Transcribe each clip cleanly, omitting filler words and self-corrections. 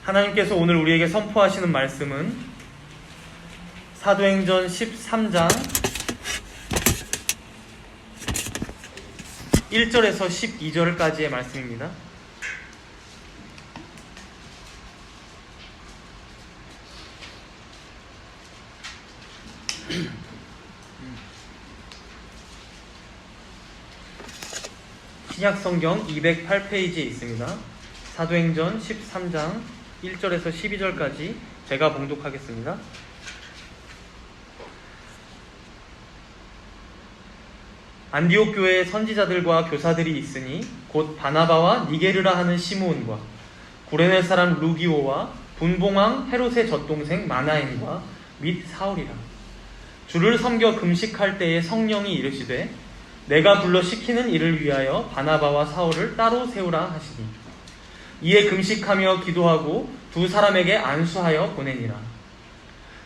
하나님께서 오늘 우리에게 선포하시는 말씀은 사도행전 13장 1절에서 12절까지의 말씀입니다. 신약성경 208페이지에 있습니다. 사도행전 13장 1절에서 12절까지 제가 봉독하겠습니다. 안디옥 교회에 선지자들과 교사들이 있으니 곧 바나바와 니게르라 하는 시므온과 구레네 사람 루기오와 분봉왕 헤롯의 젖동생 마나엔과 및 사울이라. 주를 섬겨 금식할 때에 성령이 이르시되 내가 불러 시키는 일을 위하여 바나바와 사울을 따로 세우라 하시니 이에 금식하며 기도하고 두 사람에게 안수하여 보내니라.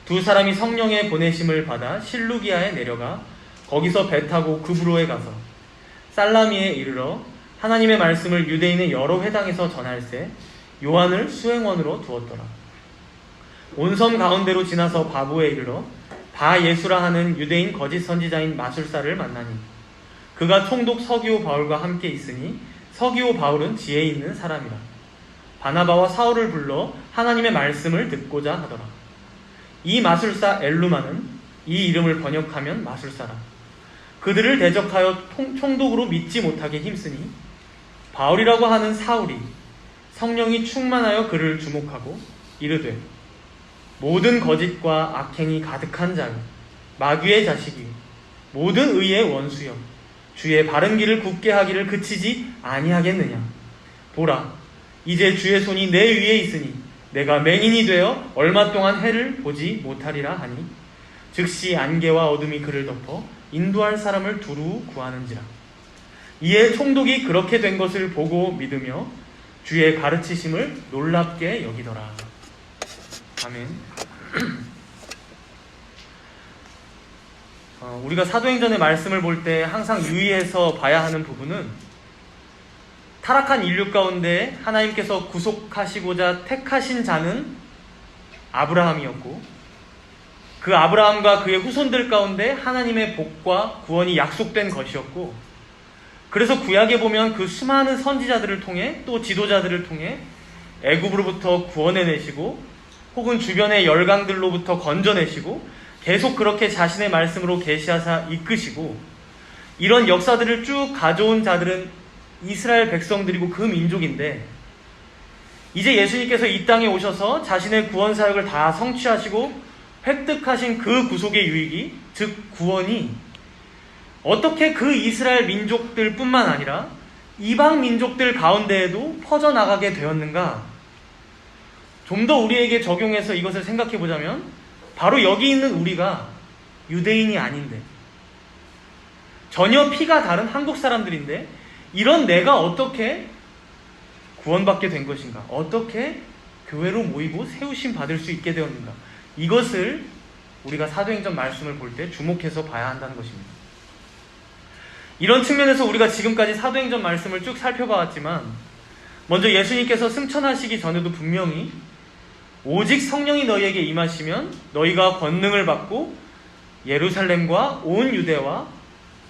두 사람이 성령의 보내심을 받아 실루기아에 내려가 거기서 배 타고 그브로에 가서 살라미에 이르러 하나님의 말씀을 유대인의 여러 회당에서 전할세 요한을 수행원으로 두었더라. 온 섬 가운데로 지나서 바보에 이르러 바 예수라 하는 유대인 거짓 선지자인 마술사를 만나니 그가 총독 서기오 바울과 함께 있으니 서기오 바울은 지혜 있는 사람이라. 바나바와 사울을 불러 하나님의 말씀을 듣고자 하더라. 이 마술사 엘루마는 이 이름을 번역하면 마술사라. 그들을 대적하여 총독으로 믿지 못하게 힘쓰니 바울이라고 하는 사울이 성령이 충만하여 그를 주목하고 이르되 모든 거짓과 악행이 가득한 자요 마귀의 자식이요 모든 의의 원수여 주의 바른 길을 굳게 하기를 그치지 아니하겠느냐. 보라 이제 주의 손이 내 위에 있으니 내가 맹인이 되어 얼마 동안 해를 보지 못하리라 하니 즉시 안개와 어둠이 그를 덮어 인도할 사람을 두루 구하는지라. 이에 총독이 그렇게 된 것을 보고 믿으며 주의 가르치심을 놀랍게 여기더라. 아멘. 우리가 사도행전의 말씀을 볼 때 항상 유의해서 봐야 하는 부분은 타락한 인류 가운데 하나님께서 구속하시고자 택하신 자는 아브라함이었고 그 아브라함과 그의 후손들 가운데 하나님의 복과 구원이 약속된 것이었고 그래서 구약에 보면 그 수많은 선지자들을 통해 또 지도자들을 통해 애굽으로부터 구원해내시고 혹은 주변의 열강들로부터 건져내시고 계속 그렇게 자신의 말씀으로 계시하사 이끄시고 이런 역사들을 쭉 가져온 자들은 이스라엘 백성들이고 그 민족인데 이제 예수님께서 이 땅에 오셔서 자신의 구원 사역을 다 성취하시고 획득하신 그 구속의 유익이 즉 구원이 어떻게 그 이스라엘 민족들 뿐만 아니라 이방 민족들 가운데에도 퍼져나가게 되었는가. 좀 더 우리에게 적용해서 이것을 생각해 보자면 바로 여기 있는 우리가 유대인이 아닌데 전혀 피가 다른 한국 사람들인데 이런 내가 어떻게 구원받게 된 것인가, 어떻게 교회로 모이고 세우심 받을 수 있게 되었는가, 이것을 우리가 사도행전 말씀을 볼 때 주목해서 봐야 한다는 것입니다. 이런 측면에서 우리가 지금까지 사도행전 말씀을 쭉 살펴봐왔지만 먼저 예수님께서 승천하시기 전에도 분명히 오직 성령이 너희에게 임하시면 너희가 권능을 받고 예루살렘과 온 유대와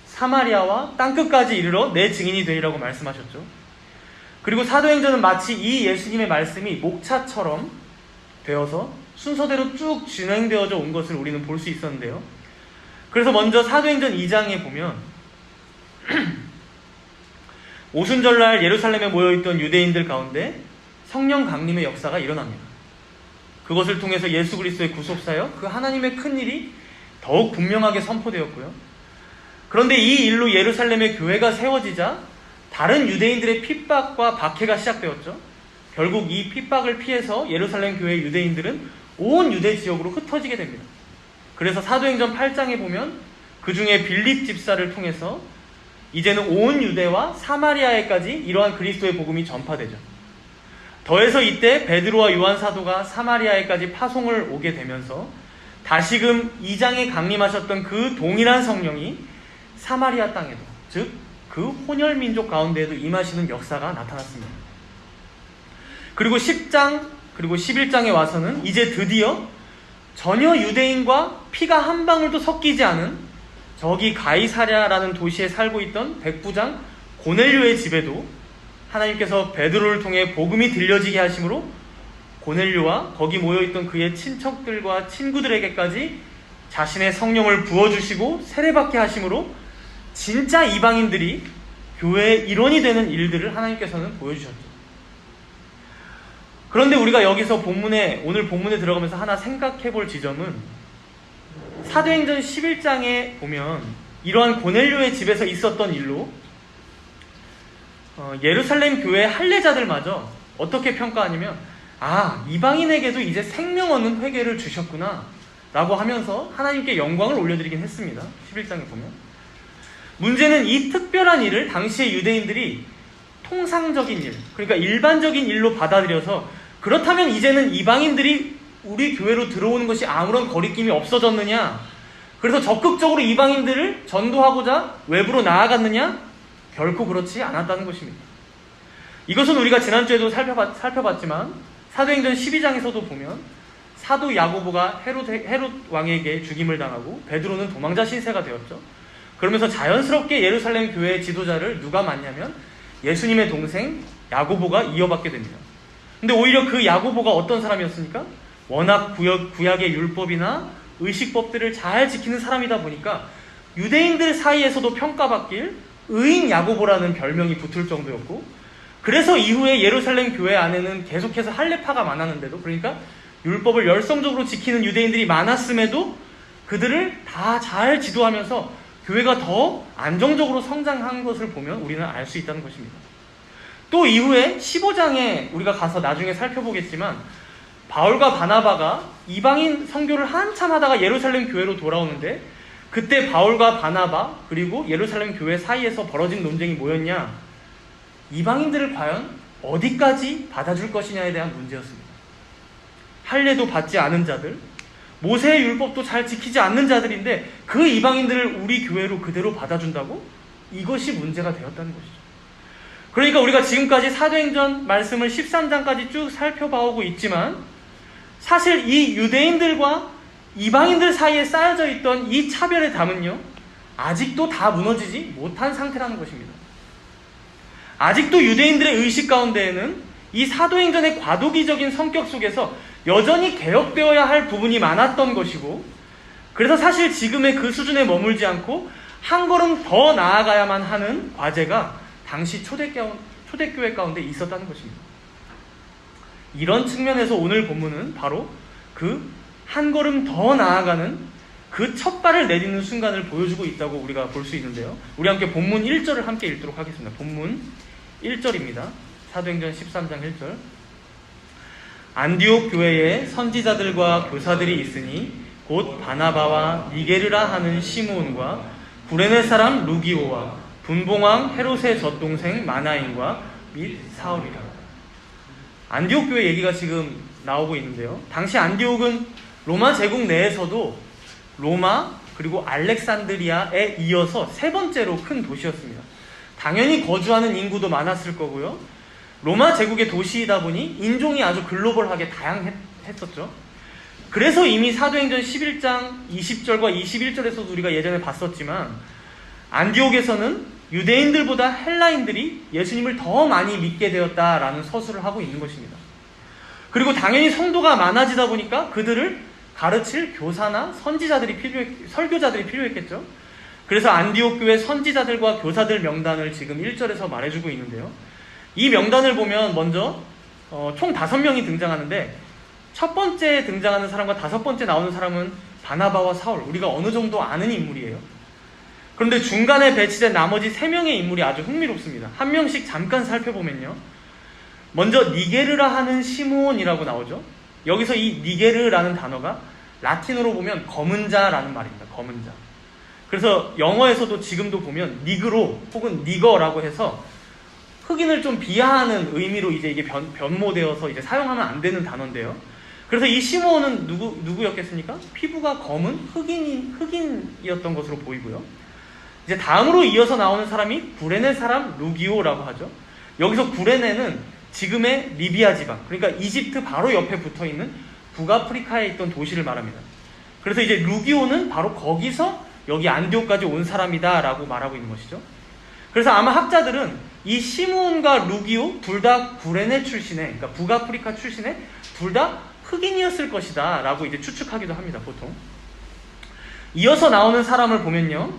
사마리아와 땅끝까지 이르러 내 증인이 되리라고 말씀하셨죠. 그리고 사도행전은 마치 이 예수님의 말씀이 목차처럼 되어서 순서대로 쭉 진행되어져 온 것을 우리는 볼 수 있었는데요. 그래서 먼저 사도행전 2장에 보면 오순절날 예루살렘에 모여있던 유대인들 가운데 성령 강림의 역사가 일어납니다. 그것을 통해서 예수 그리스도의 구속사역, 그 하나님의 큰일이 더욱 분명하게 선포되었고요. 그런데 이 일로 예루살렘의 교회가 세워지자 다른 유대인들의 핍박과 박해가 시작되었죠. 결국 이 핍박을 피해서 예루살렘 교회 유대인들은 온 유대 지역으로 흩어지게 됩니다. 그래서 사도행전 8장에 보면 그 중에 빌립 집사를 통해서 이제는 온 유대와 사마리아에까지 이러한 그리스도의 복음이 전파되죠. 더해서 이때 베드로와 요한 사도가 사마리아에까지 파송을 오게 되면서 다시금 2장에 강림하셨던 그 동일한 성령이 사마리아 땅에도, 즉 그 혼혈민족 가운데에도 임하시는 역사가 나타났습니다. 그리고 10장 그리고 11장에 와서는 이제 드디어 전혀 유대인과 피가 한 방울도 섞이지 않은 저기 가이사랴라는 도시에 살고 있던 백부장 고넬료의 집에도 하나님께서 베드로를 통해 복음이 들려지게 하심으로 고넬료와 거기 모여있던 그의 친척들과 친구들에게까지 자신의 성령을 부어주시고 세례받게 하심으로 진짜 이방인들이 교회의 일원이 되는 일들을 하나님께서는 보여주셨죠. 그런데 우리가 여기서 오늘 본문에 들어가면서 하나 생각해 볼 지점은 사도행전 11장에 보면 이러한 고넬료의 집에서 있었던 일로 예루살렘 교회의 할례자들마저 어떻게 평가하냐면 이방인에게도 이제 생명 얻는 회개를 주셨구나 라고 하면서 하나님께 영광을 올려드리긴 했습니다. 11장에 보면 문제는 이 특별한 일을 당시의 유대인들이 통상적인 일, 그러니까 일반적인 일로 받아들여서 그렇다면 이제는 이방인들이 우리 교회로 들어오는 것이 아무런 거리낌이 없어졌느냐? 그래서 적극적으로 이방인들을 전도하고자 외부로 나아갔느냐? 결코 그렇지 않았다는 것입니다. 이것은 우리가 지난주에도 살펴봤지만 사도행전 12장에서도 보면 사도 야고보가 헤롯 왕에게 죽임을 당하고 베드로는 도망자 신세가 되었죠. 그러면서 자연스럽게 예루살렘 교회의 지도자를 누가 맡냐면 예수님의 동생 야고보가 이어받게 됩니다. 근데 오히려 그 야고보가 어떤 사람이었습니까? 워낙 구약의 율법이나 의식법들을 잘 지키는 사람이다 보니까 유대인들 사이에서도 평가받길 의인 야고보라는 별명이 붙을 정도였고, 그래서 이후에 예루살렘 교회 안에는 계속해서 할례파가 많았는데도, 그러니까 율법을 열성적으로 지키는 유대인들이 많았음에도 그들을 다 잘 지도하면서 교회가 더 안정적으로 성장한 것을 보면 우리는 알 수 있다는 것입니다. 또 이후에 15장에 우리가 가서 나중에 살펴보겠지만 바울과 바나바가 이방인 선교를 한참 하다가 예루살렘 교회로 돌아오는데, 그때 바울과 바나바 그리고 예루살렘 교회 사이에서 벌어진 논쟁이 뭐였냐? 이방인들을 과연 어디까지 받아줄 것이냐에 대한 문제였습니다. 할례도 받지 않은 자들, 모세의 율법도 잘 지키지 않는 자들인데 그 이방인들을 우리 교회로 그대로 받아준다고? 이것이 문제가 되었다는 것이죠. 그러니까 우리가 지금까지 사도행전 말씀을 13장까지 쭉 살펴봐오고 있지만 사실 이 유대인들과 이방인들 사이에 쌓여져 있던 이 차별의 담은요, 아직도 다 무너지지 못한 상태라는 것입니다. 아직도 유대인들의 의식 가운데에는 이 사도행전의 과도기적인 성격 속에서 여전히 개혁되어야 할 부분이 많았던 것이고, 그래서 사실 지금의 그 수준에 머물지 않고 한 걸음 더 나아가야만 하는 과제가 당시 초대교회 가운데 있었다는 것입니다. 이런 측면에서 오늘 본문은 바로 그 한 걸음 더 나아가는 그 첫 발을 내딛는 순간을 보여주고 있다고 우리가 볼 수 있는데요. 우리 함께 본문 1절을 함께 읽도록 하겠습니다. 본문 1절입니다. 사도행전 13장 1절. 안디옥 교회에 선지자들과 교사들이 있으니 곧 바나바와 니게르라 하는 시므온과 구레네 사람 루기오와 분봉왕 헤롯의 젖동생 마나인과 및 사울이라. 안디옥 교회 얘기가 지금 나오고 있는데요. 당시 안디옥은 로마 제국 내에서도 로마 그리고 알렉산드리아에 이어서 세 번째로 큰 도시였습니다. 당연히 거주하는 인구도 많았을 거고요. 로마 제국의 도시이다 보니 인종이 아주 글로벌하게 다양했었죠. 그래서 이미 사도행전 11장 20절과 21절에서도 우리가 예전에 봤었지만 안디옥에서는 유대인들보다 헬라인들이 예수님을 더 많이 믿게 되었다라는 서술을 하고 있는 것입니다. 그리고 당연히 성도가 많아지다 보니까 그들을 가르칠 교사나 설교자들이 필요했겠죠. 그래서 안디옥 교회 선지자들과 교사들 명단을 지금 1절에서 말해주고 있는데요. 이 명단을 보면 먼저 총 5명이 등장하는데, 첫 번째 등장하는 사람과 5번째 나오는 사람은 바나바와 사울, 우리가 어느 정도 아는 인물이에요. 그런데 중간에 배치된 나머지 3명의 인물이 아주 흥미롭습니다. 한 명씩 잠깐 살펴보면요. 먼저 니게르라 하는 시므온이라고 나오죠. 여기서 이 니게르라는 단어가 라틴어로 보면 검은 자라는 말입니다. 검은 자. 그래서 영어에서도 지금도 보면 니그로 혹은 니거라고 해서 흑인을 좀 비하하는 의미로 이제 이게 변모되어서 이제 사용하면 안 되는 단어인데요. 그래서 이 시므온은 누구였겠습니까? 피부가 검은 흑인이었던 것으로 보이고요. 이제 다음으로 이어서 나오는 사람이 구레네 사람 루기오라고 하죠. 여기서 구레네는 지금의 리비아 지방, 그러니까 이집트 바로 옆에 붙어있는 북아프리카에 있던 도시를 말합니다. 그래서 이제 루기오는 바로 거기서 여기 안디옥까지 온 사람이다 라고 말하고 있는 것이죠. 그래서 아마 학자들은 이 시므온과 루기오 둘 다 구레네 출신의, 그러니까 북아프리카 출신의 둘 다 흑인이었을 것이다 라고 이제 추측하기도 합니다. 보통 이어서 나오는 사람을 보면요,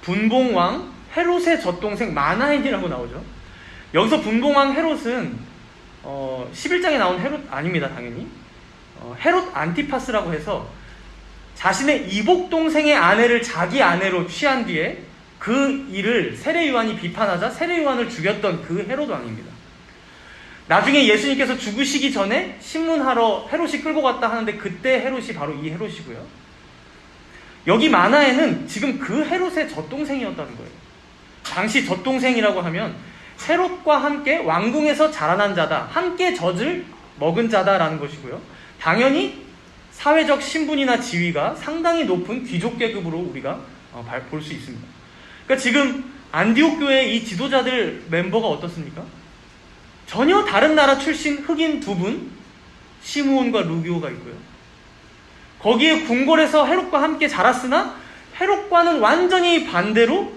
분봉왕 헤롯의 젖동생 마나엔이라고 나오죠. 여기서 분봉왕 헤롯은 11장에 나온 헤롯 아닙니다. 당연히 헤롯 안티파스라고 해서 자신의 이복 동생의 아내를 자기 아내로 취한 뒤에 그 일을 세례요한이 비판하자 세례요한을 죽였던 그 헤롯 왕입니다. 나중에 예수님께서 죽으시기 전에 신문하러 헤롯이 끌고 갔다 하는데 그때 헤롯이 바로 이 헤롯이고요. 여기 마나에는 지금 그 헤롯의 젖동생이었다는 거예요. 당시 젖동생이라고 하면 헤롯과 함께 왕궁에서 자라난 자다, 함께 젖을 먹은 자다라는 것이고요. 당연히 사회적 신분이나 지위가 상당히 높은 귀족 계급으로 우리가 볼 수 있습니다. 그러니까 지금 안디옥 교회의 이 지도자들 멤버가 어떻습니까? 전혀 다른 나라 출신 흑인 두 분, 시므온과 루기오가 있고요. 거기에 궁궐에서 헤롯과 함께 자랐으나 헤롯과는 완전히 반대로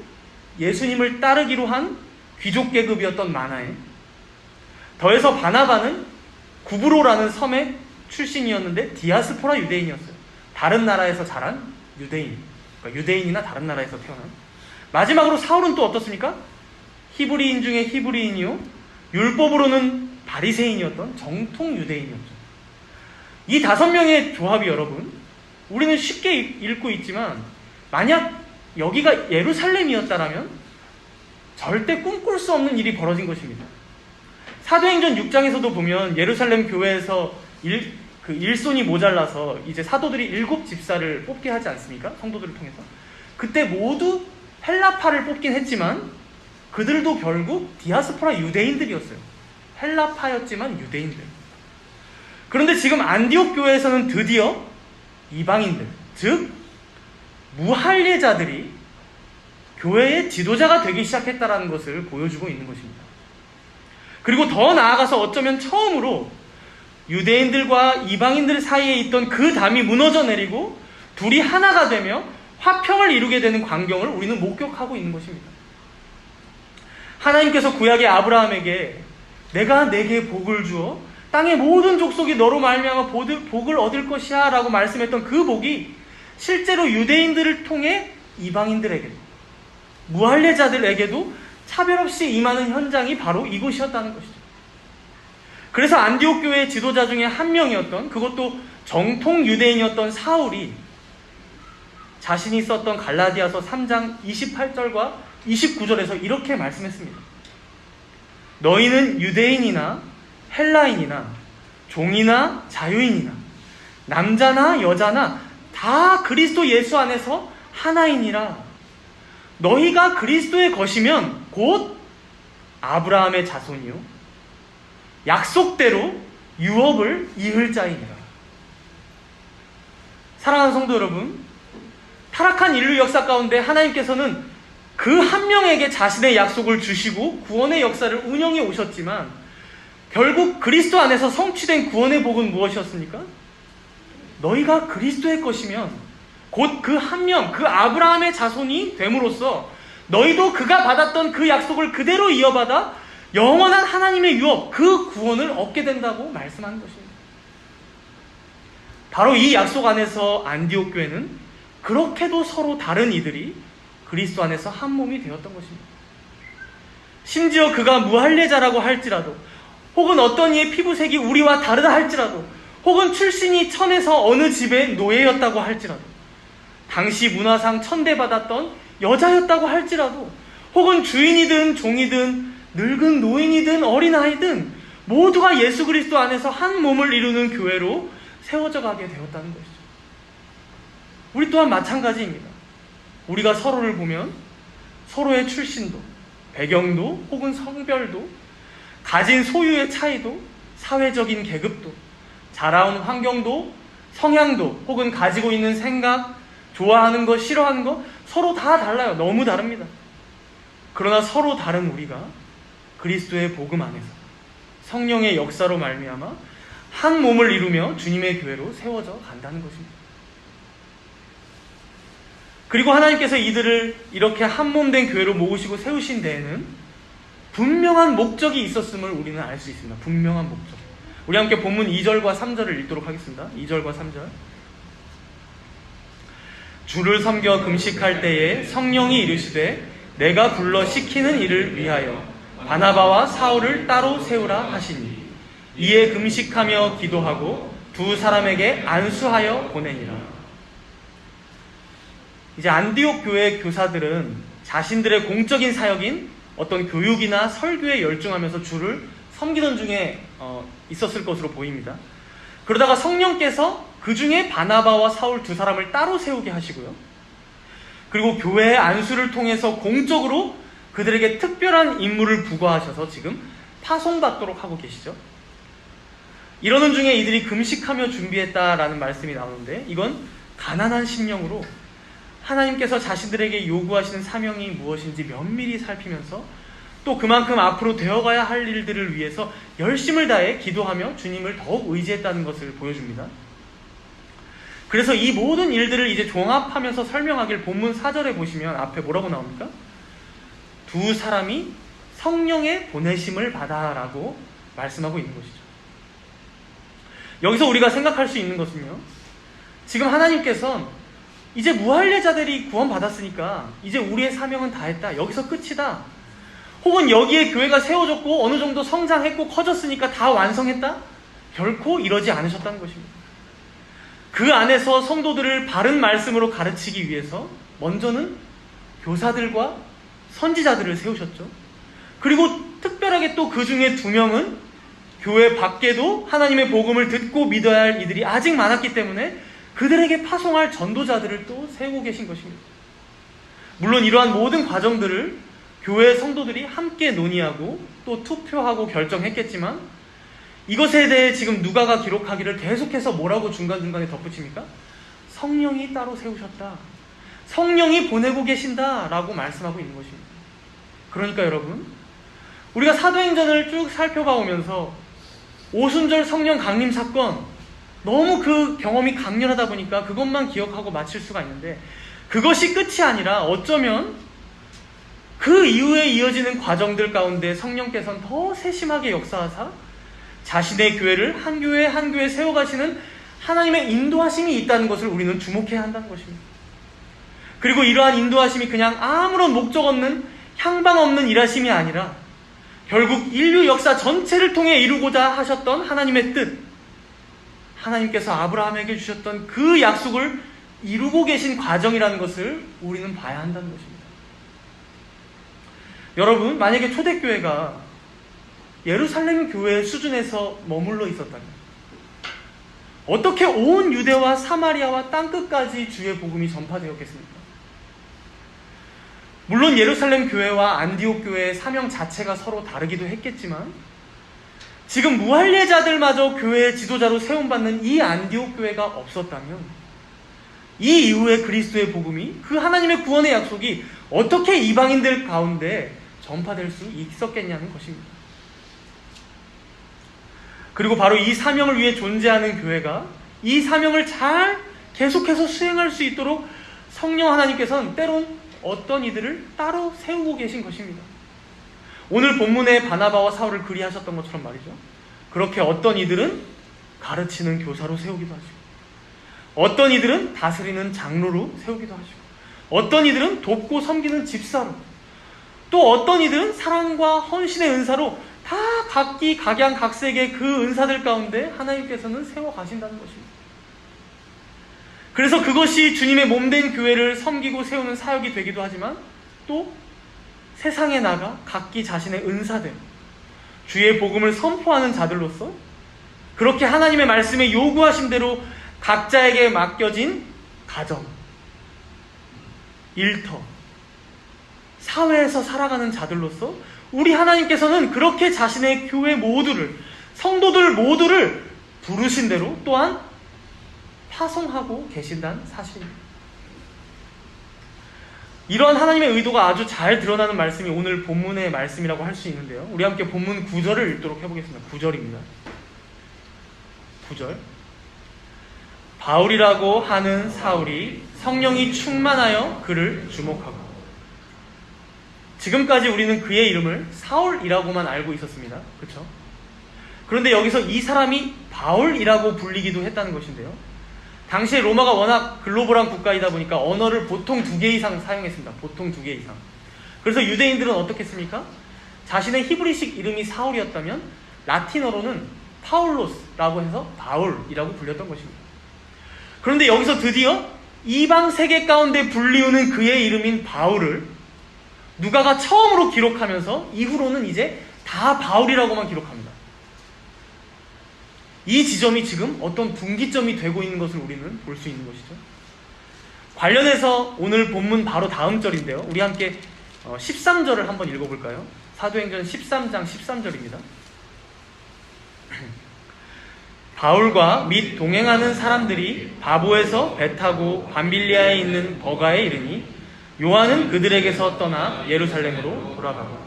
예수님을 따르기로 한 귀족 계급이었던 마나에, 더해서 바나바는 구브로라는 섬의 출신이었는데 디아스포라 유대인이었어요. 다른 나라에서 자란 유대인, 그러니까 유대인이나 다른 나라에서 태어난. 마지막으로 사울은 또 어떻습니까? 히브리인 중에 히브리인이요, 율법으로는 바리새인이었던 정통 유대인이었죠. 이 5명의 조합이 여러분, 우리는 쉽게 읽고 있지만 만약 여기가 예루살렘이었다라면 절대 꿈꿀 수 없는 일이 벌어진 것입니다. 사도행전 6장에서도 보면 예루살렘 교회에서 일손이 모자라서 이제 사도들이 7 집사를 뽑게 하지 않습니까? 성도들을 통해서. 그때 모두 헬라파를 뽑긴 했지만 그들도 결국 디아스포라 유대인들이었어요. 헬라파였지만 유대인들. 그런데 지금 안디옥 교회에서는 드디어 이방인들, 즉 무할례자들이 교회의 지도자가 되기 시작했다는 것을 보여주고 있는 것입니다. 그리고 더 나아가서 어쩌면 처음으로 유대인들과 이방인들 사이에 있던 그 담이 무너져 내리고 둘이 하나가 되며 화평을 이루게 되는 광경을 우리는 목격하고 있는 것입니다. 하나님께서 구약의 아브라함에게 내가 내게 복을 주어 땅의 모든 족속이 너로 말미암아 복을 얻을 것이야 라고 말씀했던 그 복이 실제로 유대인들을 통해 이방인들에게도, 무할례자들에게도 차별 없이 임하는 현장이 바로 이곳이었다는 것이죠. 그래서 안디옥 교회의 지도자 중에 한 명이었던, 그것도 정통 유대인이었던 사울이 자신이 썼던 갈라디아서 3장 28절과 29절에서 이렇게 말씀했습니다. 너희는 유대인이나 헬라인이나 종이나 자유인이나 남자나 여자나 다 그리스도 예수 안에서 하나이니라. 너희가 그리스도의 것이면 곧 아브라함의 자손이요 약속대로 유업을 이을 자이니라. 사랑하는 성도 여러분, 타락한 인류 역사 가운데 하나님께서는 그 한 명에게 자신의 약속을 주시고 구원의 역사를 운영해 오셨지만 결국 그리스도 안에서 성취된 구원의 복은 무엇이었습니까? 너희가 그리스도의 것이면 곧 그 한 명, 그 아브라함의 자손이 됨으로써 너희도 그가 받았던 그 약속을 그대로 이어받아 영원한 하나님의 유업, 그 구원을 얻게 된다고 말씀하는 것입니다. 바로 이 약속 안에서 안디옥 교회는 그렇게도 서로 다른 이들이 그리스도 안에서 한 몸이 되었던 것입니다. 심지어 그가 무할례자라고 할지라도, 혹은 어떤 이의 피부색이 우리와 다르다 할지라도, 혹은 출신이 천에서 어느 집의 노예였다고 할지라도, 당시 문화상 천대받았던 여자였다고 할지라도, 혹은 주인이든 종이든 늙은 노인이든 어린아이든 모두가 예수 그리스도 안에서 한 몸을 이루는 교회로 세워져 가게 되었다는 것이죠. 우리 또한 마찬가지입니다. 우리가 서로를 보면 서로의 출신도, 배경도, 혹은 성별도, 가진 소유의 차이도, 사회적인 계급도, 자라온 환경도, 성향도, 혹은 가지고 있는 생각, 좋아하는 것, 싫어하는 것 서로 다 달라요. 너무 다릅니다. 그러나 서로 다른 우리가 그리스도의 복음 안에서 성령의 역사로 말미암아 한 몸을 이루며 주님의 교회로 세워져 간다는 것입니다. 그리고 하나님께서 이들을 이렇게 한 몸 된 교회로 모으시고 세우신 데에는 분명한 목적이 있었음을 우리는 알 수 있습니다. 분명한 목적. 우리 함께 본문 2절과 3절을 읽도록 하겠습니다. 2절과 3절. 주를 섬겨 금식할 때에 성령이 이르시되 내가 불러 시키는 일을 위하여 바나바와 사울을 따로 세우라 하시니 이에 금식하며 기도하고 두 사람에게 안수하여 보내니라. 이제 안디옥 교회 교사들은 자신들의 공적인 사역인 어떤 교육이나 설교에 열중하면서 주를 섬기던 중에 있었을 것으로 보입니다. 그러다가 성령께서 그 중에 바나바와 사울 두 사람을 따로 세우게 하시고요. 그리고 교회의 안수를 통해서 공적으로 그들에게 특별한 임무를 부과하셔서 지금 파송받도록 하고 계시죠. 이러는 중에 이들이 금식하며 준비했다라는 말씀이 나오는데 이건 가난한 심령으로 하나님께서 자신들에게 요구하시는 사명이 무엇인지 면밀히 살피면서 또 그만큼 앞으로 되어가야 할 일들을 위해서 열심을 다해 기도하며 주님을 더욱 의지했다는 것을 보여줍니다. 그래서 이 모든 일들을 이제 종합하면서 설명하길 본문 4절에 보시면 앞에 뭐라고 나옵니까? 두 사람이 성령의 보내심을 받아라고 말씀하고 있는 것이죠. 여기서 우리가 생각할 수 있는 것은요, 지금 하나님께서는 이제 무할례자들이 구원받았으니까 이제 우리의 사명은 다 했다, 여기서 끝이다, 혹은 여기에 교회가 세워졌고 어느 정도 성장했고 커졌으니까 다 완성했다, 결코 이러지 않으셨다는 것입니다. 그 안에서 성도들을 바른 말씀으로 가르치기 위해서 먼저는 교사들과 선지자들을 세우셨죠. 그리고 특별하게 또 그 중에 2명은 교회 밖에도 하나님의 복음을 듣고 믿어야 할 이들이 아직 많았기 때문에 그들에게 파송할 전도자들을 또 세우고 계신 것입니다. 물론 이러한 모든 과정들을 교회 성도들이 함께 논의하고 또 투표하고 결정했겠지만 이것에 대해 지금 누가가 기록하기를 계속해서 뭐라고 중간중간에 덧붙입니까? 성령이 따로 세우셨다, 성령이 보내고 계신다 라고 말씀하고 있는 것입니다. 그러니까 여러분, 우리가 사도행전을 쭉 살펴봐 오면서 오순절 성령 강림 사건, 너무 그 경험이 강렬하다 보니까 그것만 기억하고 마칠 수가 있는데 그것이 끝이 아니라 어쩌면 그 이후에 이어지는 과정들 가운데 성령께서는 더 세심하게 역사하사 자신의 교회를 한 교회 한 교회 세워가시는 하나님의 인도하심이 있다는 것을 우리는 주목해야 한다는 것입니다. 그리고 이러한 인도하심이 그냥 아무런 목적 없는 향방 없는 일하심이 아니라 결국 인류 역사 전체를 통해 이루고자 하셨던 하나님의 뜻, 하나님께서 아브라함에게 주셨던 그 약속을 이루고 계신 과정이라는 것을 우리는 봐야 한다는 것입니다. 여러분, 만약에 초대교회가 예루살렘 교회 수준에서 머물러 있었다면 어떻게 온 유대와 사마리아와 땅끝까지 주의 복음이 전파되었겠습니까? 물론 예루살렘 교회와 안디옥 교회의 사명 자체가 서로 다르기도 했겠지만 지금 무할례자들마저 교회의 지도자로 세움받는 이 안디옥 교회가 없었다면 이 이후에 그리스도의 복음이, 그 하나님의 구원의 약속이 어떻게 이방인들 가운데 전파될 수 있었겠냐는 것입니다. 그리고 바로 이 사명을 위해 존재하는 교회가 이 사명을 잘 계속해서 수행할 수 있도록 성령 하나님께서는 때론 어떤 이들을 따로 세우고 계신 것입니다. 오늘 본문에 바나바와 사울을 그리하셨던 것처럼 말이죠. 그렇게 어떤 이들은 가르치는 교사로 세우기도 하시고, 어떤 이들은 다스리는 장로로 세우기도 하시고, 어떤 이들은 돕고 섬기는 집사로, 또 어떤 이들은 사랑과 헌신의 은사로 다 각기 각양각색의 그 은사들 가운데 하나님께서는 세워가신다는 것입니다. 그래서 그것이 주님의 몸된 교회를 섬기고 세우는 사역이 되기도 하지만 또 세상에 나가 각기 자신의 은사대로 주의 복음을 선포하는 자들로서 그렇게 하나님의 말씀에 요구하신 대로 각자에게 맡겨진 가정, 일터, 사회에서 살아가는 자들로서 우리 하나님께서는 그렇게 자신의 교회 모두를, 성도들 모두를 부르신 대로 또한 파송하고 계신다는 사실입니다. 이러한 하나님의 의도가 아주 잘 드러나는 말씀이 오늘 본문의 말씀이라고 할 수 있는데요. 우리 함께 본문 9절을 읽도록 해보겠습니다. 9절입니다. 9절. 바울이라고 하는 사울이 성령이 충만하여 그를 주목하고. 지금까지 우리는 그의 이름을 사울이라고만 알고 있었습니다. 그렇죠? 그런데 여기서 이 사람이 바울이라고 불리기도 했다는 것인데요. 당시에 로마가 워낙 글로벌한 국가이다 보니까 언어를 보통 2개 이상 사용했습니다. 보통 2개 이상. 그래서 유대인들은 어떻게 했습니까? 자신의 히브리식 이름이 사울이었다면 라틴어로는 파울로스라고 해서 바울이라고 불렸던 것입니다. 그런데 여기서 드디어 이방 세계 가운데 불리우는 그의 이름인 바울을 누가가 처음으로 기록하면서 이후로는 이제 다 바울이라고만 기록합니다. 이 지점이 지금 어떤 분기점이 되고 있는 것을 우리는 볼 수 있는 것이죠. 관련해서 오늘 본문 바로 다음 절인데요. 우리 함께 13절을 한번 읽어볼까요? 사도행전 13장 13절입니다. 바울과 및 동행하는 사람들이 바보에서 배 타고 밤빌리아에 있는 버가에 이르니 요한은 그들에게서 떠나 예루살렘으로 돌아가고.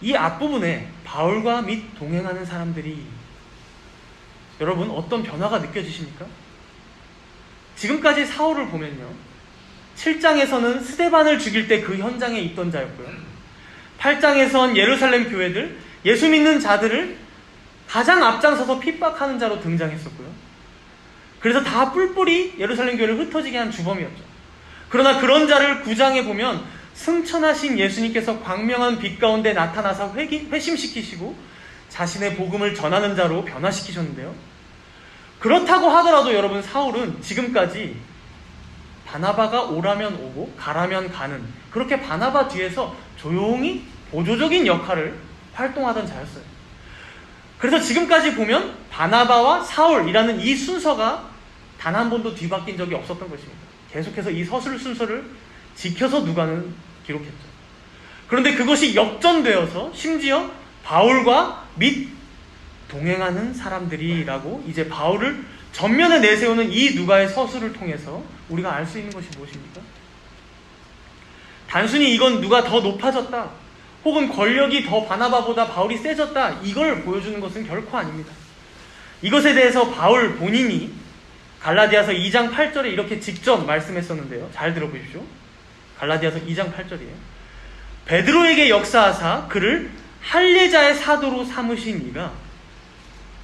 이 앞부분에 바울과 및 동행하는 사람들이, 여러분 어떤 변화가 느껴지십니까? 지금까지 사울을 보면요, 7장에서는 스데반을 죽일 때 그 현장에 있던 자였고요, 8장에선 예루살렘 교회들, 예수 믿는 자들을 가장 앞장서서 핍박하는 자로 등장했었고요. 그래서 다 뿔뿔이 예루살렘 교회를 흩어지게 한 주범이었죠. 그러나 그런 자를 9장에 보면 승천하신 예수님께서 광명한 빛 가운데 나타나서 회심시키시고 자신의 복음을 전하는 자로 변화시키셨는데요. 그렇다고 하더라도 여러분, 사울은 지금까지 바나바가 오라면 오고 가라면 가는, 그렇게 바나바 뒤에서 조용히 보조적인 역할을 활동하던 자였어요. 그래서 지금까지 보면 바나바와 사울이라는 이 순서가 단 한 번도 뒤바뀐 적이 없었던 것입니다. 계속해서 이 서술 순서를 지켜서 누가는 기록했죠. 그런데 그것이 역전되어서 심지어 바울과 및 동행하는 사람들이라고 이제 바울을 전면에 내세우는 이 누가의 서술을 통해서 우리가 알 수 있는 것이 무엇입니까? 단순히 이건 누가 더 높아졌다, 혹은 권력이 더 바나바보다 바울이 세졌다, 이걸 보여주는 것은 결코 아닙니다. 이것에 대해서 바울 본인이 갈라디아서 2장 8절에 이렇게 직접 말씀했었는데요. 잘 들어보십시오. 갈라디아서 2장 8절이에요. 베드로에게 역사하사 그를 할례자의 사도로 삼으신 이가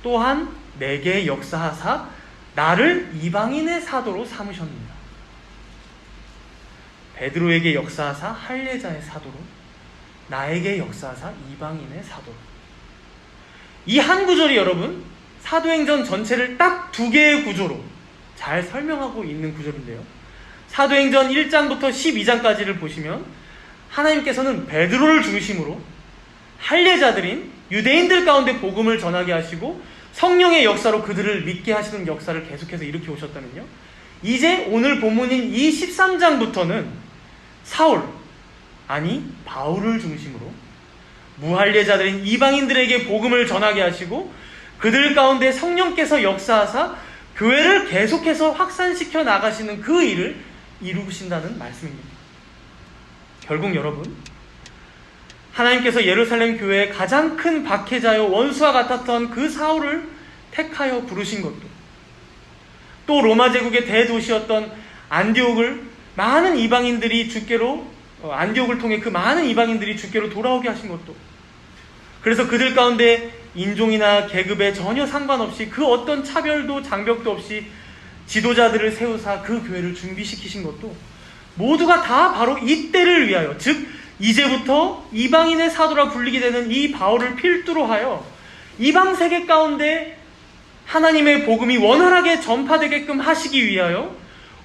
또한 내게 역사하사 나를 이방인의 사도로 삼으셨느니라. 베드로에게 역사하사 할례자의 사도로, 나에게 역사하사 이방인의 사도로. 이 한 구절이 여러분 사도행전 전체를 딱 2개의 구조로 잘 설명하고 있는 구절인데요. 사도행전 1장부터 12장까지를 보시면 하나님께서는 베드로를 중심으로 할례자들인 유대인들 가운데 복음을 전하게 하시고 성령의 역사로 그들을 믿게 하시는 역사를 계속해서 일으켜 오셨다면요, 이제 오늘 본문인 이 13장부터는 사울, 아니 바울을 중심으로 무할례자들인 이방인들에게 복음을 전하게 하시고 그들 가운데 성령께서 역사하사 교회를 계속해서 확산시켜 나가시는 그 일을 이루신다는 말씀입니다. 결국 여러분, 하나님께서 예루살렘 교회의 가장 큰 박해자요 원수와 같았던 그 사울을 택하여 부르신 것도, 또 로마 제국의 대도시였던 안디옥을 많은 이방인들이 안디옥을 통해 그 많은 이방인들이 주께로 돌아오게 하신 것도, 그래서 그들 가운데 인종이나 계급에 전혀 상관없이 그 어떤 차별도 장벽도 없이 지도자들을 세우사 그 교회를 준비시키신 것도 모두가 다 바로 이때를 위하여, 즉 이제부터 이방인의 사도라 불리게 되는 이 바울을 필두로 하여 이방 세계 가운데 하나님의 복음이 원활하게 전파되게끔 하시기 위하여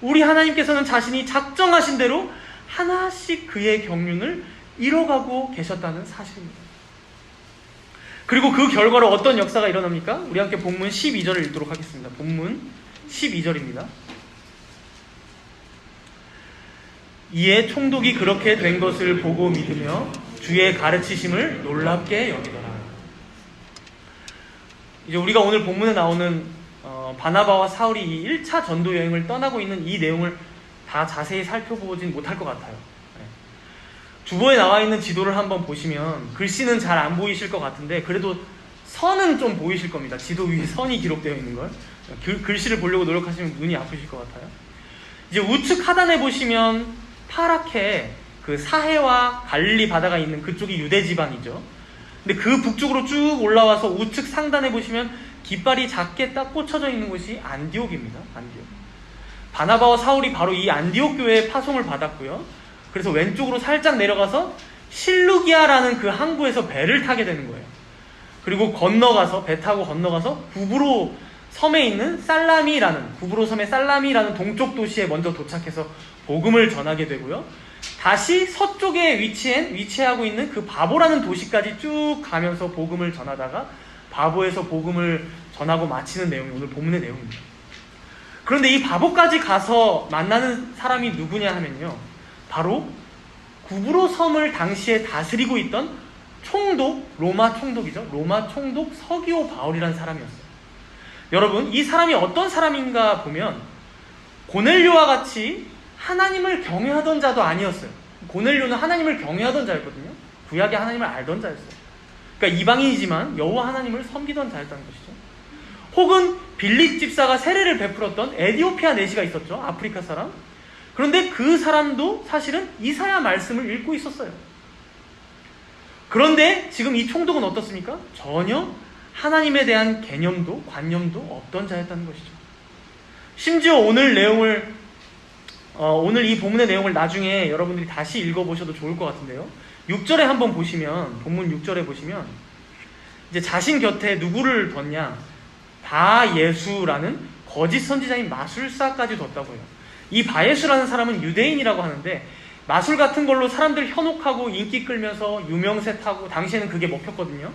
우리 하나님께서는 자신이 작정하신 대로 하나씩 그의 경륜을 이뤄가고 계셨다는 사실입니다. 그리고 그 결과로 어떤 역사가 일어납니까? 우리 함께 본문 12절을 읽도록 하겠습니다. 본문 12절입니다. 이에 총독이 그렇게 된 것을 보고 믿으며 주의 가르치심을 놀랍게 여기더라. 이제 우리가 오늘 본문에 나오는 바나바와 사울이 이 1차 전도 여행을 떠나고 있는 이 내용을 다 자세히 살펴보진 못할 것 같아요. 주보에 나와 있는 지도를 한번 보시면 글씨는 잘 안 보이실 것 같은데 그래도 선은 좀 보이실 겁니다. 지도 위에 선이 기록되어 있는 걸. 글씨를 보려고 노력하시면 눈이 아프실 것 같아요. 이제 우측 하단에 보시면 파랗게 그 사해와 갈릴리 바다가 있는 그쪽이 유대 지방이죠. 근데 그 북쪽으로 쭉 올라와서 우측 상단에 보시면 깃발이 작게 딱 꽂혀져 있는 곳이 안디옥입니다. 안디옥. 바나바와 사울이 바로 이 안디옥 교회에 파송을 받았고요. 그래서 왼쪽으로 살짝 내려가서 실루기아라는 그 항구에서 배를 타게 되는 거예요. 그리고 건너가서 배 타고 건너가서 구브로 섬에 있는 살라미라는 구브로 섬의 살라미라는 동쪽 도시에 먼저 도착해서 복음을 전하게 되고요. 다시 서쪽에 위치하고 있는 그 바보라는 도시까지 쭉 가면서 복음을 전하다가 바보에서 복음을 전하고 마치는 내용이 오늘 본문의 내용입니다. 그런데 이 바보까지 가서 만나는 사람이 누구냐 하면요, 바로 구브로 섬을 당시에 다스리고 있던 총독, 로마 총독이죠. 로마 총독 서기오 바울이라는 사람이었어요. 여러분, 이 사람이 어떤 사람인가 보면 고넬료와 같이 하나님을 경외하던 자도 아니었어요. 고넬료는 하나님을 경외하던 자였거든요. 구약의 하나님을 알던 자였어요. 그러니까 이방인이지만 여호와 하나님을 섬기던 자였다는 것이죠. 혹은 빌립 집사가 세례를 베풀었던 에디오피아 내시가 있었죠. 아프리카 사람. 그런데 그 사람도 사실은 이사야 말씀을 읽고 있었어요. 그런데 지금 이 총독은 어떻습니까? 전혀 하나님에 대한 개념도 관념도 없던 자였다는 것이죠. 심지어 오늘 이 본문의 내용을 나중에 여러분들이 다시 읽어보셔도 좋을 것 같은데요. 6절에 한번 보시면, 본문 6절에 보시면 이제 자신 곁에 누구를 뒀냐? 바예수라는 거짓 선지자인 마술사까지 뒀다고 해요. 이 바예수라는 사람은 유대인이라고 하는데 마술 같은 걸로 사람들 현혹하고 인기 끌면서 유명세 타고, 당시에는 그게 먹혔거든요.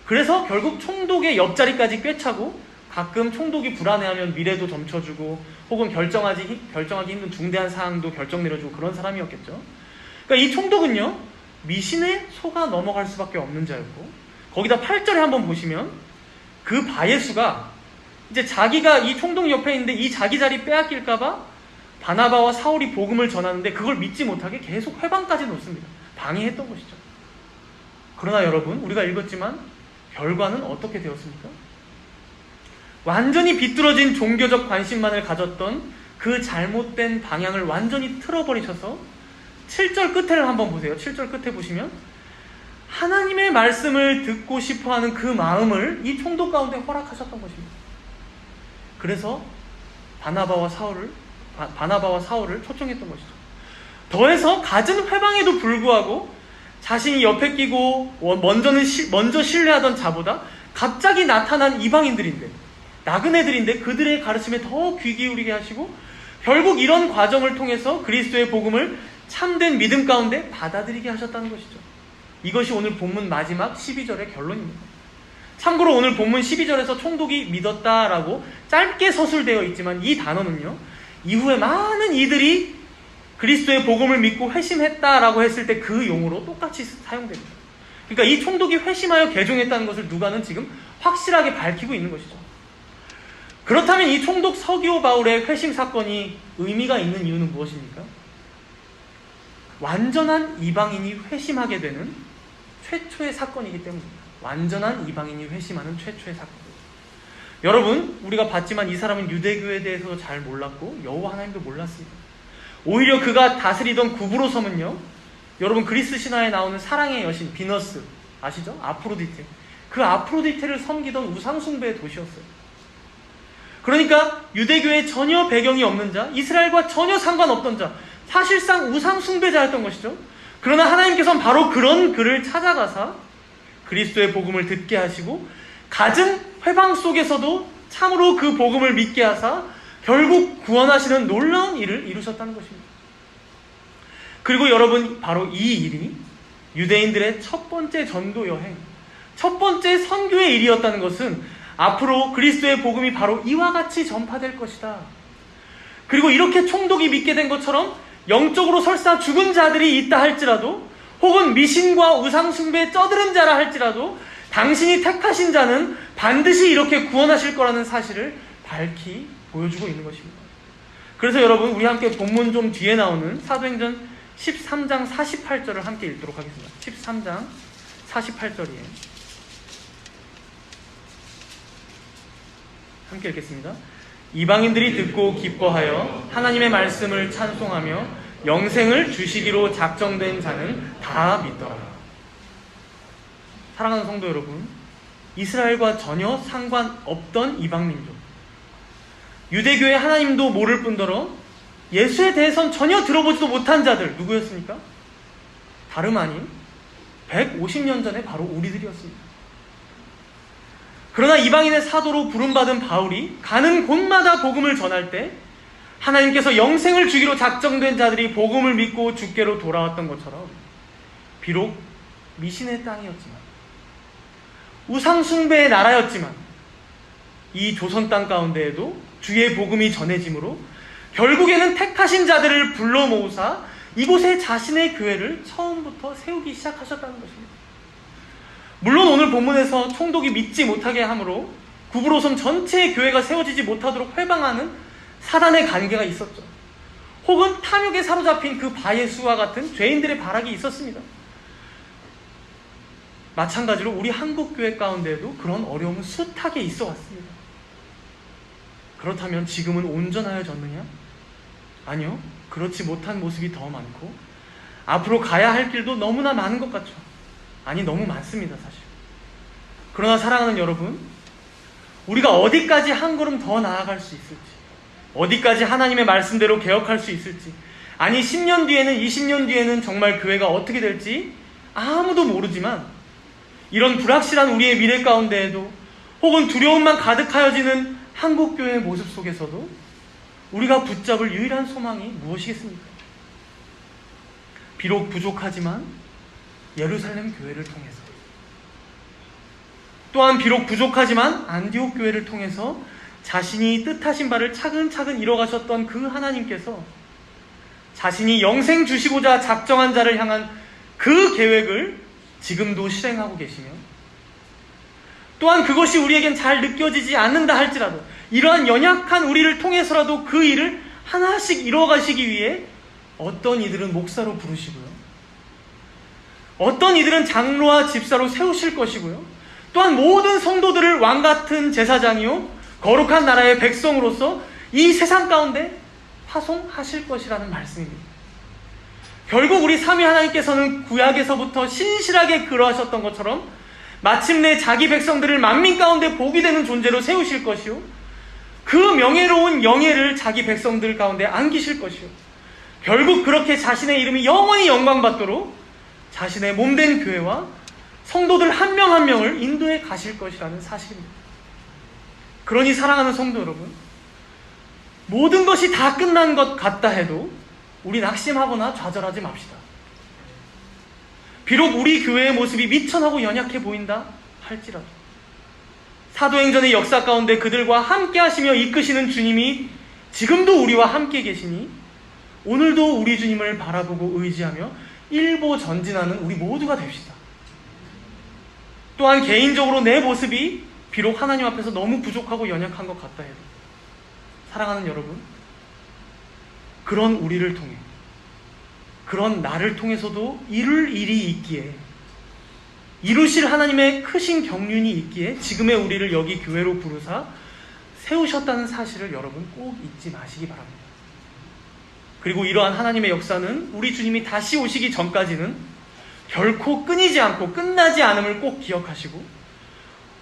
그래서 결국 총독의 옆자리까지 꿰차고 가끔 총독이 불안해하면 미래도 점쳐주고 혹은 결정하기 힘든 중대한 사항도 결정 내려주고 그런 사람이었겠죠. 그러니까 이 총독은요, 미신에 속아 넘어갈 수밖에 없는 자였고, 거기다 8절에 한번 보시면 그 바예수가 이제 자기가 이 총독 옆에 있는데 이 자기 자리 빼앗길까봐 바나바와 사울이 복음을 전하는데 그걸 믿지 못하게 계속 회방까지 놓습니다. 방해했던 것이죠. 그러나 여러분, 우리가 읽었지만 결과는 어떻게 되었습니까? 완전히 비뚤어진 종교적 관심만을 가졌던 그 잘못된 방향을 완전히 틀어버리셔서 7절 끝에를 한번 보세요. 7절 끝에 보시면 하나님의 말씀을 듣고 싶어하는 그 마음을 이 총독 가운데 허락하셨던 것입니다. 그래서 바나바와 사울을 초청했던 것이죠. 더해서 갖은 회방에도 불구하고 자신이 옆에 끼고 먼저 신뢰하던 자보다 갑자기 나타난 이방인들인데, 나그네들인데 그들의 가르침에 더 귀 기울이게 하시고 결국 이런 과정을 통해서 그리스도의 복음을 참된 믿음 가운데 받아들이게 하셨다는 것이죠. 이것이 오늘 본문 마지막 12절의 결론입니다. 참고로 오늘 본문 12절에서 총독이 믿었다라고 짧게 서술되어 있지만 이 단어는요, 이후에 많은 이들이 그리스도의 복음을 믿고 회심했다라고 했을 때 그 용어로 똑같이 사용됩니다. 그러니까 이 총독이 회심하여 개종했다는 것을 누가는 지금 확실하게 밝히고 있는 것이죠. 그렇다면 이 총독 서기오 바울의 회심 사건이 의미가 있는 이유는 무엇입니까? 완전한 이방인이 회심하게 되는 최초의 사건이기 때문입니다. 완전한 이방인이 회심하는 최초의 사건. 여러분, 우리가 봤지만 이 사람은 유대교에 대해서도 잘 몰랐고 여호와 하나님도 몰랐습니다. 오히려 그가 다스리던 구브로 섬은요, 여러분 그리스 신화에 나오는 사랑의 여신 비너스 아시죠? 아프로디테. 그 아프로디테를 섬기던 우상숭배의 도시였어요. 그러니까 유대교에 전혀 배경이 없는 자, 이스라엘과 전혀 상관없던 자, 사실상 우상숭배자였던 것이죠. 그러나 하나님께서는 바로 그런 그를 찾아가사 그리스도의 복음을 듣게 하시고 갖은 회방 속에서도 참으로 그 복음을 믿게 하사 결국 구원하시는 놀라운 일을 이루셨다는 것입니다. 그리고 여러분, 바로 이 일이 유대인들의 첫 번째 전도 여행, 첫 번째 선교의 일이었다는 것은 앞으로 그리스도의 복음이 바로 이와 같이 전파될 것이다. 그리고 이렇게 총독이 믿게 된 것처럼 영적으로 설사 죽은 자들이 있다 할지라도, 혹은 미신과 우상숭배에 쩌드른 자라 할지라도 당신이 택하신 자는 반드시 이렇게 구원하실 거라는 사실을 밝히 보여주고 있는 것입니다. 그래서 여러분, 우리 함께 본문 좀 뒤에 나오는 사도행전 13장 48절을 함께 읽도록 하겠습니다. 13장 48절이에요. 함께 읽겠습니다. 이방인들이 듣고 기뻐하여 하나님의 말씀을 찬송하며 영생을 주시기로 작정된 자는 다 믿더라. 사랑하는 성도 여러분, 이스라엘과 전혀 상관없던 이방민족, 유대교의 하나님도 모를 뿐더러 예수에 대해선 전혀 들어보지도 못한 자들, 누구였습니까? 다름 아닌 150년 전에 바로 우리들이었습니다. 그러나 이방인의 사도로 부름받은 바울이 가는 곳마다 복음을 전할 때 하나님께서 영생을 주기로 작정된 자들이 복음을 믿고 주께로 돌아왔던 것처럼, 비록 미신의 땅이었지만, 우상 숭배의 나라였지만, 이 조선 땅 가운데에도 주의 복음이 전해지므로 결국에는 택하신 자들을 불러 모으사 이곳에 자신의 교회를 처음부터 세우기 시작하셨다는 것입니다. 물론 오늘 본문에서 총독이 믿지 못하게 함으로 구브로섬 전체의 교회가 세워지지 못하도록 회방하는 사단의 관계가 있었죠. 혹은 탐욕에 사로잡힌 그 바예수와 같은 죄인들의 발악이 있었습니다. 마찬가지로 우리 한국교회 가운데에도 그런 어려움은 숱하게 있어 왔습니다. 그렇다면 지금은 온전하여졌느냐? 아니요. 그렇지 못한 모습이 더 많고 앞으로 가야 할 길도 너무나 많은 것 같죠. 아니, 너무 많습니다, 사실. 그러나 사랑하는 여러분, 우리가 어디까지 한 걸음 더 나아갈 수 있을지, 어디까지 하나님의 말씀대로 개혁할 수 있을지, 아니 10년 뒤에는, 20년 뒤에는 정말 교회가 어떻게 될지 아무도 모르지만, 이런 불확실한 우리의 미래 가운데에도 혹은 두려움만 가득하여지는 한국교회의 모습 속에서도 우리가 붙잡을 유일한 소망이 무엇이겠습니까? 비록 부족하지만 예루살렘 교회를 통해서, 또한 비록 부족하지만 안디옥 교회를 통해서 자신이 뜻하신 바를 차근차근 이뤄가셨던 그 하나님께서 자신이 영생 주시고자 작정한 자를 향한 그 계획을 지금도 실행하고 계시며, 또한 그것이 우리에겐 잘 느껴지지 않는다 할지라도 이러한 연약한 우리를 통해서라도 그 일을 하나씩 이뤄가시기 위해 어떤 이들은 목사로 부르시고요, 어떤 이들은 장로와 집사로 세우실 것이고요, 또한 모든 성도들을 왕같은 제사장이요 거룩한 나라의 백성으로서 이 세상 가운데 파송하실 것이라는 말씀입니다. 결국 우리 삼위 하나님께서는 구약에서부터 신실하게 그러하셨던 것처럼 마침내 자기 백성들을 만민 가운데 복이 되는 존재로 세우실 것이요, 그 명예로운 영예를 자기 백성들 가운데 안기실 것이요, 결국 그렇게 자신의 이름이 영원히 영광받도록 자신의 몸된 교회와 성도들 한 명 한 명을 인도해 가실 것이라는 사실입니다. 그러니 사랑하는 성도 여러분, 모든 것이 다 끝난 것 같다 해도 우리 낙심하거나 좌절하지 맙시다. 비록 우리 교회의 모습이 미천하고 연약해 보인다 할지라도 사도행전의 역사 가운데 그들과 함께 하시며 이끄시는 주님이 지금도 우리와 함께 계시니 오늘도 우리 주님을 바라보고 의지하며 일보 전진하는 우리 모두가 됩시다. 또한 개인적으로 내 모습이 비록 하나님 앞에서 너무 부족하고 연약한 것 같다 해도, 사랑하는 여러분, 그런 우리를 통해, 그런 나를 통해서도 이룰 일이 있기에, 이루실 하나님의 크신 경륜이 있기에 지금의 우리를 여기 교회로 부르사 세우셨다는 사실을 여러분 꼭 잊지 마시기 바랍니다. 그리고 이러한 하나님의 역사는 우리 주님이 다시 오시기 전까지는 결코 끊이지 않고 끝나지 않음을 꼭 기억하시고,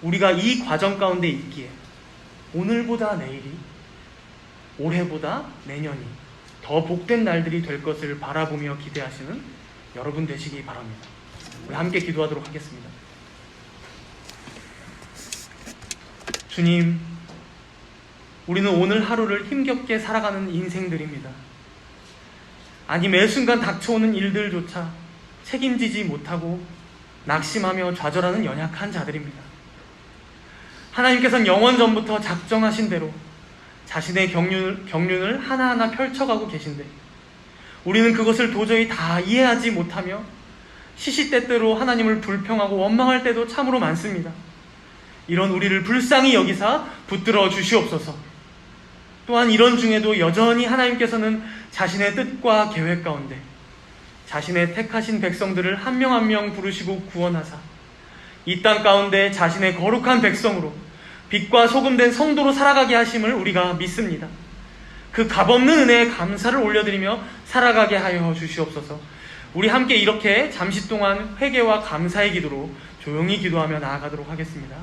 우리가 이 과정 가운데 있기에 오늘보다 내일이, 올해보다 내년이 더 복된 날들이 될 것을 바라보며 기대하시는 여러분 되시기 바랍니다. 우리 함께 기도하도록 하겠습니다. 주님, 우리는 오늘 하루를 힘겹게 살아가는 인생들입니다. 아니, 매 순간 닥쳐오는 일들조차 책임지지 못하고 낙심하며 좌절하는 연약한 자들입니다. 하나님께서는 영원 전부터 작정하신 대로 자신의 경륜을 하나하나 펼쳐가고 계신데, 우리는 그것을 도저히 다 이해하지 못하며 시시때때로 하나님을 불평하고 원망할 때도 참으로 많습니다. 이런 우리를 불쌍히 여기사 붙들어 주시옵소서. 또한 이런 중에도 여전히 하나님께서는 자신의 뜻과 계획 가운데 자신의 택하신 백성들을 한 명 한 명 부르시고 구원하사 이 땅 가운데 자신의 거룩한 백성으로 빛과 소금된 성도로 살아가게 하심을 우리가 믿습니다. 그 값없는 은혜에 감사를 올려드리며 살아가게 하여 주시옵소서. 우리 함께 이렇게 잠시 동안 회개와 감사의 기도로 조용히 기도하며 나아가도록 하겠습니다.